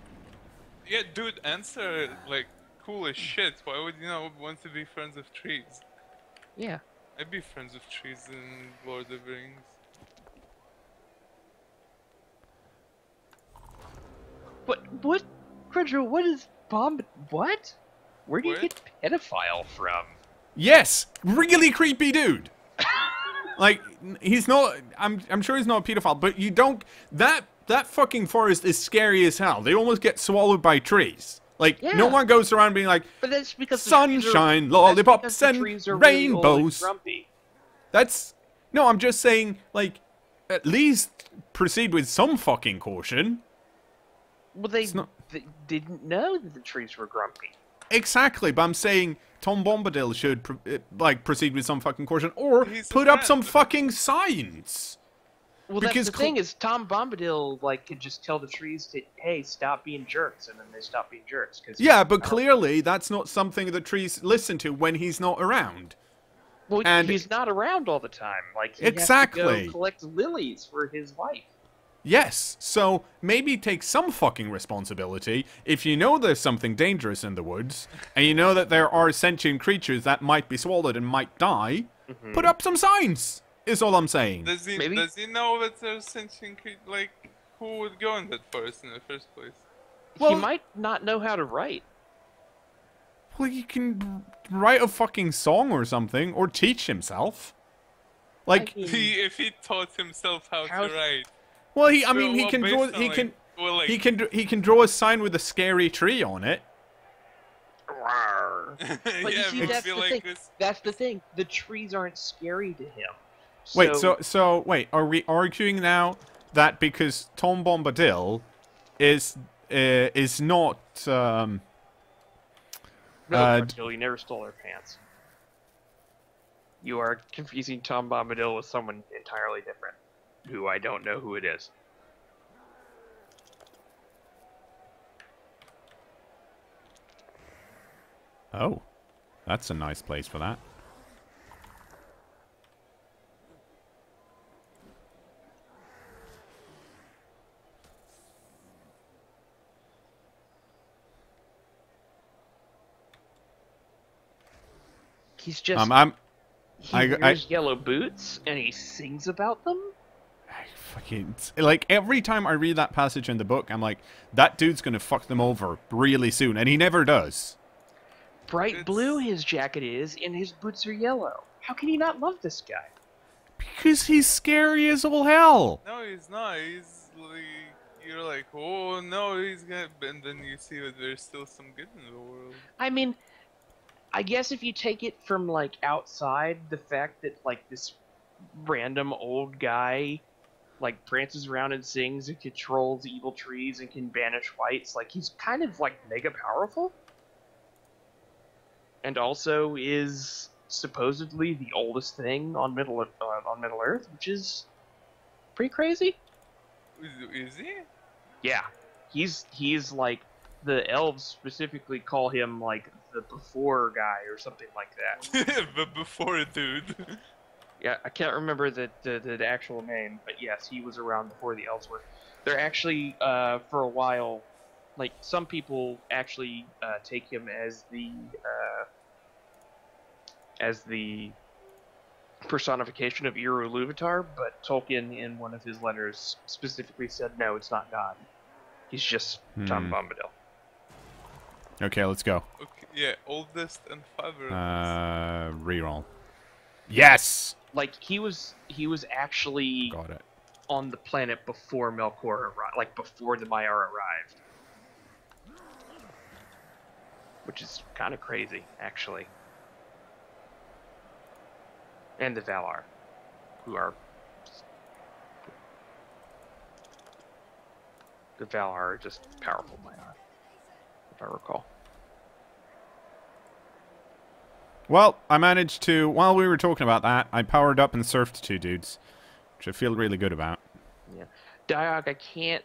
Yeah, dude, ants are like cool as shit. Why would you not want to be friends with trees? Yeah. I'd be friends with trees in Lord of the Rings. What? Cruncher, what is bomb? What? Where do you What? get pedophile from? Yes! Really creepy dude! Like, he's not, I'm sure he's not a pedophile, but you don't, that fucking forest is scary as hell. They almost get swallowed by trees. Like, no Yeah. one goes around being like, But that's because the trees are- sunshine, that's lollipops, because the and trees are really old and rainbows. grumpy. That's, no, I'm just saying, like, at least proceed with some fucking caution. Well, they not- didn't know that the trees were grumpy. Exactly, but I'm saying Tom Bombadil should, proceed with some fucking caution, or He's a put up friend. some fucking signs. Well, Because that's the thing is Tom Bombadil could just tell the trees to, hey, stop being jerks, and then they stop being jerks. Cause Yeah, but clearly that's not something the trees listen to when he's not around. well, and- he's not around all the time. Like he Exactly. has to go collect lilies for his wife. Yes, so maybe take some fucking responsibility. If you know there's something dangerous in the woods, and you know that there are sentient creatures that might be swallowed and might die, put up some signs, is all I'm saying. Does he Maybe- know that there's sentient like who would go in that forest in the first place? Well- he might not know how to write. Well, you can write a fucking song or something, or teach himself. Like, I mean, If he taught himself how How- to write. well, he Well, can based draw, on, he like- can, well, like, he can draw a sign with a scary tree on it. Rawr. But you yeah, see, but that's feel the like thing. this. That's the thing. The trees aren't scary to him. Wait, so wait, are we arguing now that because Tom Bombadil is not no, Martil, you never stole her pants. You are confusing Tom Bombadil with someone entirely different, who I don't know who it is. Oh, that's a nice place for that. He's just he I- wears yellow boots and he sings about them. fucking like every time I read that passage in the book, I'm like, that dude's gonna fuck them over really soon, and he never does. Bright It's- blue his jacket is, and his boots are yellow. How can he not love this guy? Because he's scary as all hell. No, he's not. He's like, you're like, oh no, he's gonna. And then you see that there's still some good in the world. I mean, I guess if you take it from outside, the fact that this random old guy prances around and sings and controls evil trees and can banish whites, he's kind of mega powerful. And also is supposedly the oldest thing on Middle Earth, which is pretty crazy. Is he? Yeah, he's the elves specifically call him the before guy or something like that. But before, dude. Yeah, I can't remember the actual name, but yes, he was around before the elves were. They're actually for a while, some people actually take him as the personification of Eru Luvatar, but Tolkien in one of his letters specifically said no, it's not God. He's just Tom Bombadil. Okay, let's go. Okay, yeah, oldest and father. Reroll. Yes. He was actually Got it. on the planet before Melkor arrived, before the Maiar arrived. Which is kind of crazy, actually. And the Valar, who are... The Valar are just powerful Maiar, if I recall. Well, I managed to, while we were talking about that, I powered up and surfed two dudes, which I feel really good about. Yeah. Diog, I can't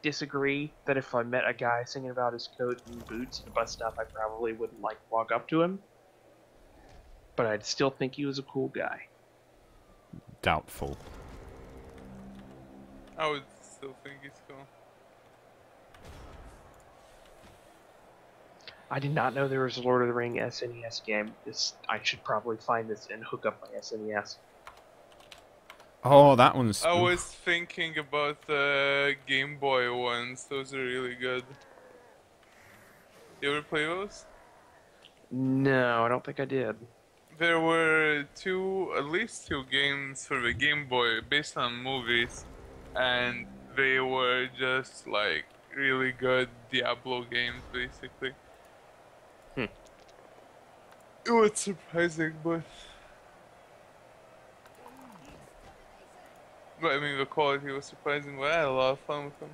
disagree that if I met a guy singing about his coat and boots at a bus stop, I probably wouldn't like walk up to him. But I'd still think he was a cool guy. Doubtful. I would still think it's cool. I did not know there was a Lord of the Ring SNES game. I should probably find this and hook up my SNES. Oh, that one's... I was thinking about the Game Boy ones. Those are really good. You ever play those? No, I don't think I did. There were at least two games for the Game Boy based on movies, and they were just like really good Diablo games, basically. It was surprising, but I mean the quality was surprising. But I had a lot of fun with them.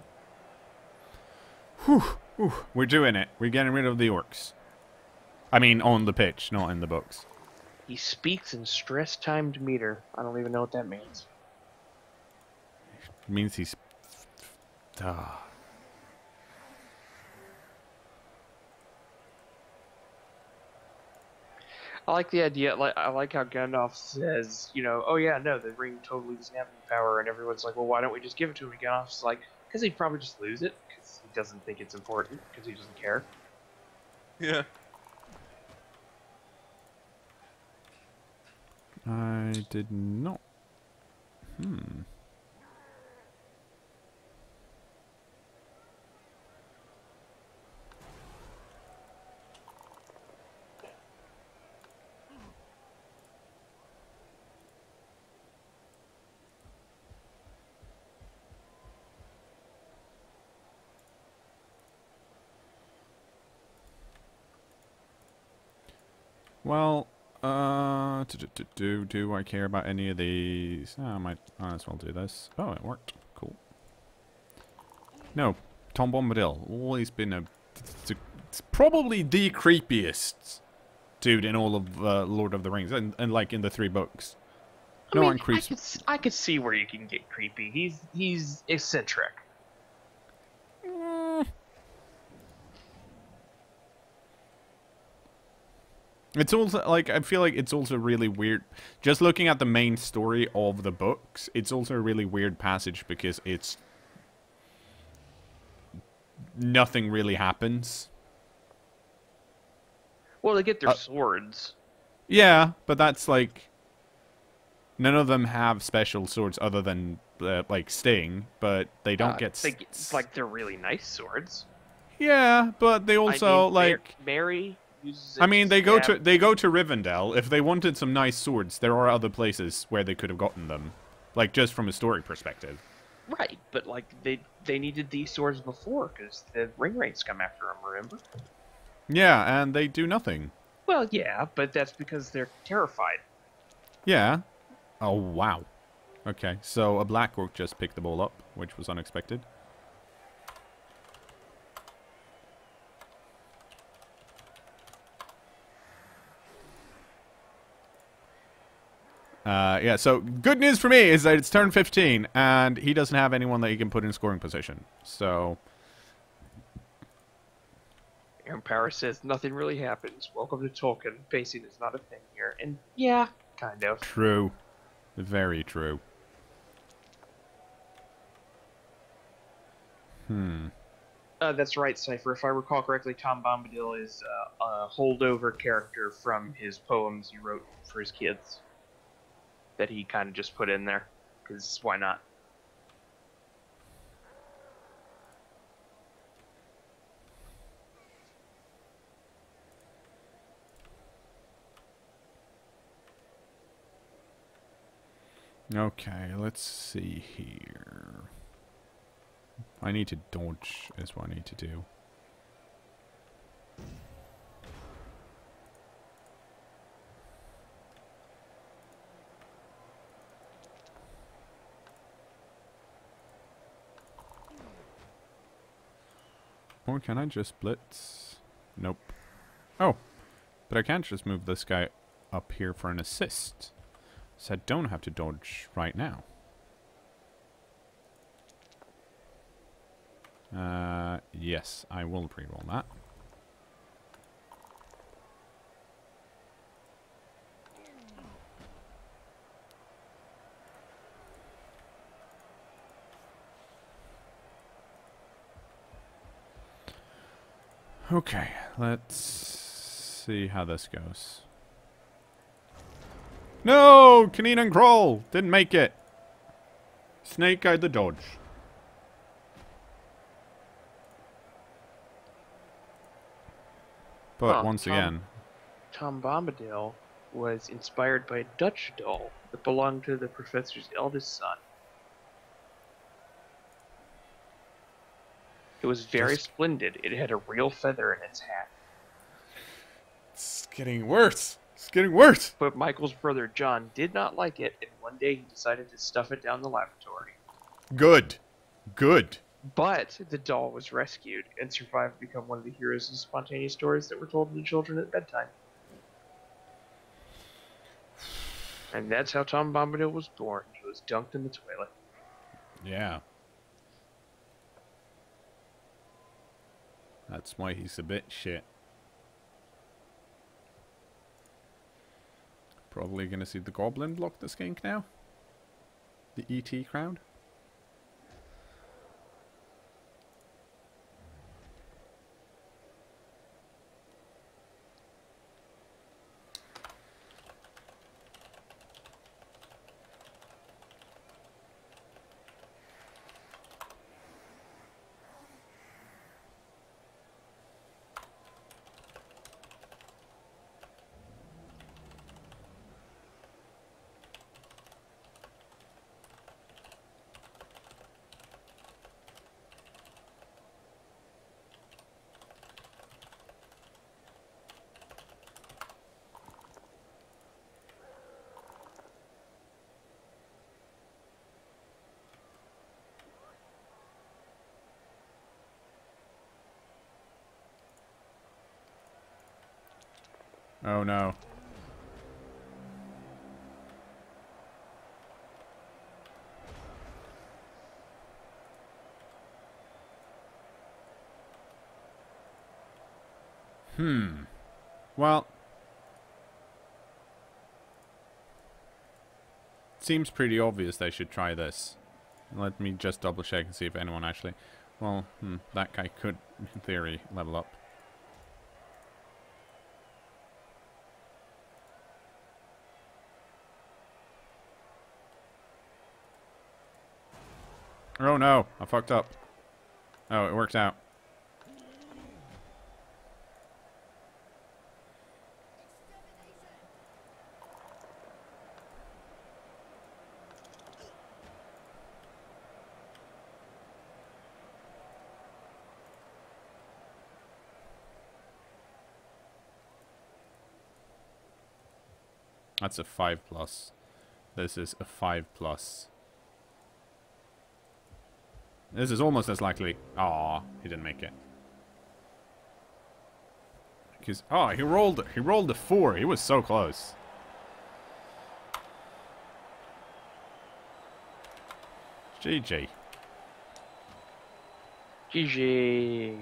Whew. We're doing it. We're getting rid of the orcs. I mean, on the pitch, not in the books. He speaks in stress-timed meter. I don't even know what that means. It means he's... Ah. I like the idea. I like how Gandalf says, you know, oh yeah, no, the ring totally doesn't have any power, and everyone's like, well, why don't we just give it to him? And Gandalf's like, because he'd probably just lose it, because he doesn't think it's important, because he doesn't care. Yeah. I did not. Well, do I care about any of these? Oh, I might as well do this. Oh, it worked. Cool. No, Tom Bombadil. Always been it's probably the creepiest dude in all of Lord of the Rings, and like in the 3 books. I No mean, one creeps. I could see where you can get creepy. He's eccentric. It's also, like, I feel like it's also really weird. Just looking at the main story of the books, it's also a really weird passage because it's... nothing really happens. Well, they get their swords. Yeah, but that's, like... none of them have special swords other than, like, Sting, but they don't get... like, they're really nice swords. Yeah, but they also, like... Mary... I mean, they go to Rivendell. If they wanted some nice swords, there are other places where they could have gotten them, like just from a story perspective. Right, but like they needed these swords before because the ring wraiths come after them. Remember? Yeah, and they do nothing. Well, yeah, but that's because they're terrified. Yeah. Oh wow. Okay, so a black orc just picked the ball up, which was unexpected. Yeah, so good news for me is that it's turn 15, and he doesn't have anyone that he can put in scoring position. So... Aaron Power says, nothing really happens. Welcome to Tolkien. Pacing is not a thing here. And yeah, kind of. True. Very true. That's right, Cypher. If I recall correctly, Tom Bombadil is a holdover character from his poems he wrote for his kids. That he kind of just put in there. Because why not? Okay, let's see here. I need to dodge is what I need to do. Or can I just blitz? Nope. Oh, but I can't just move this guy up here for an assist. So I don't have to dodge right now. Yes, I will pre-roll that. Okay, let's see how this goes. No! Canine and Crawl! Didn't make it. Snake eyed the dodge. But Huh, once again... Tom Bombadil was inspired by a Dutch doll that belonged to the professor's eldest son. It was very splendid. It had a real feather in its hat. It's getting worse. It's getting worse. But Michael's brother John did not like it, and one day he decided to stuff it down the lavatory. Good. Good. But the doll was rescued and survived to become one of the heroes of spontaneous stories that were told to the children at bedtime. And that's how Tom Bombadil was born. He was dunked in the toilet. Yeah. That's why he's a bit shit. Probably gonna see the goblin block the skink now. The ET crowd. Oh no. Well, seems pretty obvious they should try this. Let me just double check and see if anyone actually... Well, that guy could, in theory, level up. Oh no, I fucked up. Oh, it worked out. That's a 5+. This is a 5+. This is almost as likely. Aw, he didn't make it. Because he rolled a 4. He was so close. GG. GG.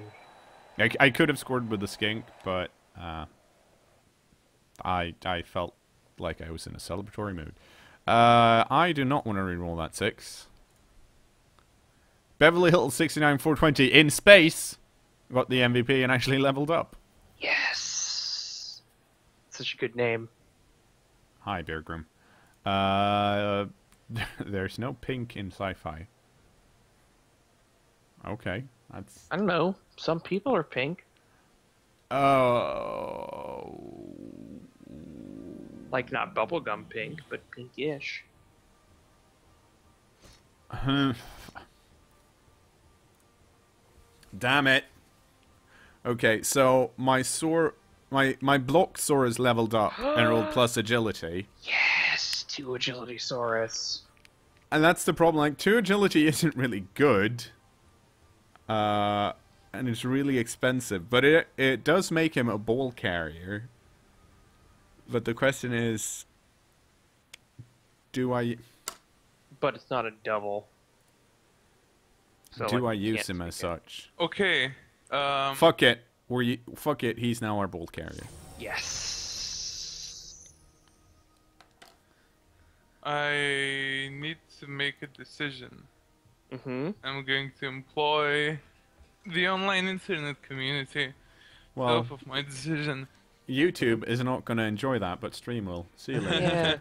I could have scored with the skink, but I felt like I was in a celebratory mood. I do not want to reroll that 6. Beverly Hills 69420 in space got the MVP and actually leveled up. Yes. Such a good name. Hi, Bear Groom. There's no pink in sci-fi. Okay, that's... I don't know. Some people are pink. Oh... Like not bubblegum pink, but pinkish. Damn it. Okay, so my blocked Sora is leveled up and rolled plus agility. Yes, 2 agility Saurus. And that's the problem, like 2 agility isn't really good. And it's really expensive, but it does make him a ball carrier. But the question is, do I... But it's not a double. So, Do like, I we use can't him as speak it. such? Okay. Fuck it. Fuck it. He's now our bolt carrier. Yes. I need to make a decision. Mm-hmm. I'm going to employ the online internet community to Well, help with my decision. YouTube is not going to enjoy that, but Stream will. See you later. Yeah.